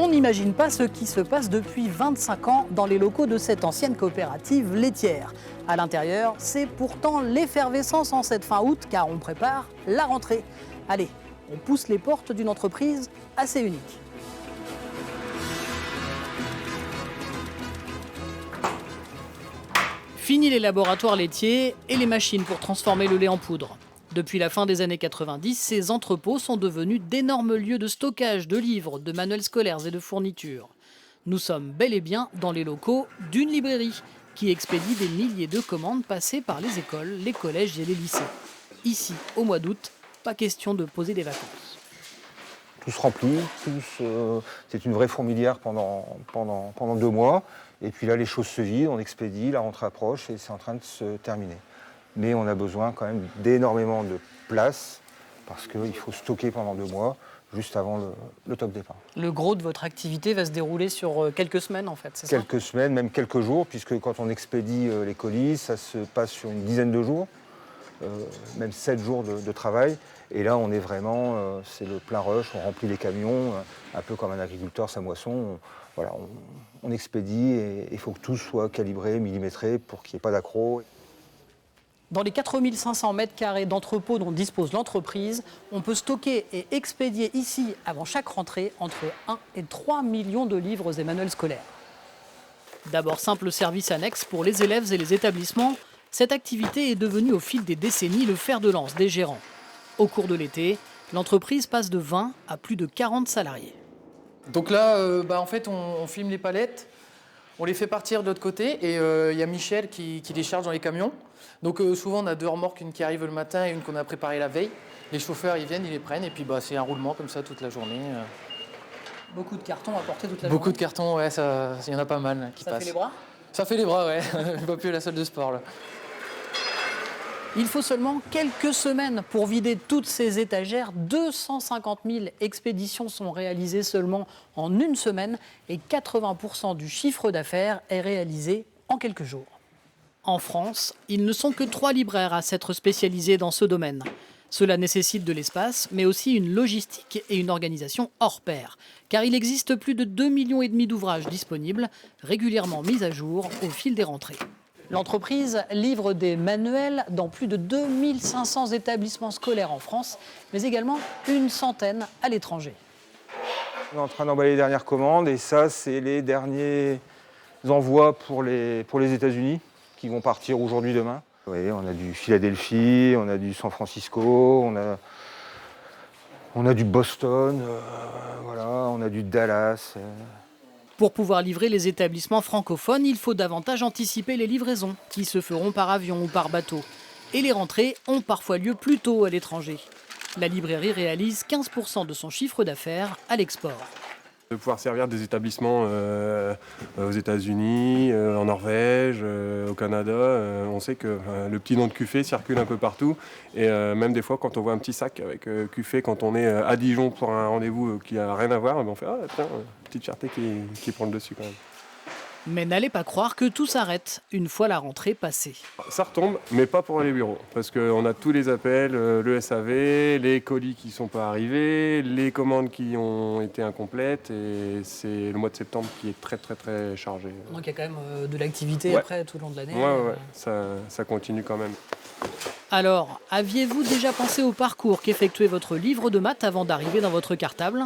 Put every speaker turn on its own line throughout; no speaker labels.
On n'imagine pas ce qui se passe depuis 25 ans dans les locaux de cette ancienne coopérative laitière. À l'intérieur, c'est pourtant l'effervescence en cette fin août car on prépare la rentrée. Allez, on pousse les portes d'une entreprise assez unique. Fini les laboratoires laitiers et les machines pour transformer le lait en poudre. Depuis la fin des années 90, ces entrepôts sont devenus d'énormes lieux de stockage de livres, de manuels scolaires et de fournitures. Nous sommes bel et bien dans les locaux d'une librairie qui expédie des milliers de commandes passées par les écoles, les collèges et les lycées. Ici, au mois d'août, pas question de poser des vacances.
Tout se remplit, c'est une vraie fourmilière pendant 2 mois. Et puis là, les choses se vident, on expédie, la rentrée approche et c'est en train de se terminer. Mais on a besoin quand même d'énormément de place parce qu'il faut stocker pendant 2 mois, juste avant le top départ.
Le gros de votre activité va se dérouler sur quelques semaines en fait, c'est ça ?
Quelques semaines, même quelques jours, puisque quand on expédie les colis, ça se passe sur une dizaine de jours, même 7 jours de travail. Et là, on est vraiment, c'est le plein rush, on remplit les camions, un peu comme un agriculteur sa moisson. On expédie et il faut que tout soit calibré, millimétré pour qu'il n'y ait pas d'accroc.
Dans les 4500 mètres carrés d'entrepôt dont dispose l'entreprise, on peut stocker et expédier ici, avant chaque rentrée, entre 1 et 3 millions de livres et manuels scolaires. D'abord simple service annexe pour les élèves et les établissements, cette activité est devenue au fil des décennies le fer de lance des gérants. Au cours de l'été, l'entreprise passe de 20 à plus de 40 salariés.
Donc là, en fait, on filme les palettes, on les fait partir de l'autre côté et il y a Michel qui les charge dans les camions. Donc souvent, on a 2 remorques, une qui arrive le matin et une qu'on a préparée la veille. Les chauffeurs, ils viennent, ils les prennent et puis c'est un roulement comme ça toute la journée.
Beaucoup de cartons à porter toute la
Beaucoup
journée.
de cartons, ouais, il y en a pas mal qui passent.
Ça fait les bras ?
Ça fait les bras, ouais. Pas plus à la salle de sport, là.
Il faut seulement quelques semaines pour vider toutes ces étagères. 250 000 expéditions sont réalisées seulement en une semaine et 80% du chiffre d'affaires est réalisé en quelques jours. En France, ils ne sont que 3 libraires à s'être spécialisés dans ce domaine. Cela nécessite de l'espace, mais aussi une logistique et une organisation hors pair. Car il existe plus de 2,5 millions d'ouvrages disponibles, régulièrement mis à jour au fil des rentrées. L'entreprise livre des manuels dans plus de 2500 établissements scolaires en France, mais également une centaine à l'étranger.
On est en train d'emballer les dernières commandes et ça, c'est les derniers envois pour les États-Unis qui vont partir aujourd'hui, demain. Oui, on a du Philadelphie, on a du San Francisco, on a du Boston, on a du Dallas.
Pour pouvoir livrer les établissements francophones, il faut davantage anticiper les livraisons, qui se feront par avion ou par bateau. Et les rentrées ont parfois lieu plus tôt à l'étranger. La librairie réalise 15% de son chiffre d'affaires à l'export.
De pouvoir servir des établissements aux États-Unis, en Norvège, au Canada. On sait que le petit nom de Cuffet circule un peu partout. Et même des fois, quand on voit un petit sac avec Cuffet, quand on est à Dijon pour un rendez-vous qui n'a rien à voir, on fait « Ah, tiens, petite fierté qui prend le dessus quand même ».
Mais n'allez pas croire que tout s'arrête une fois la rentrée passée.
Ça retombe, mais pas pour les bureaux. Parce qu'on a tous les appels, le SAV, les colis qui ne sont pas arrivés, les commandes qui ont été incomplètes. Et c'est le mois de septembre qui est très très très chargé.
Donc il y a quand même de l'activité après tout le long de l'année.
Ouais, ça continue quand même.
Alors, aviez-vous déjà pensé au parcours qu'effectuait votre livre de maths avant d'arriver dans votre cartable ?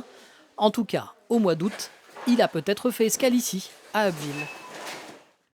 En tout cas, au mois d'août, il a peut-être fait escale ici, à Abbeville.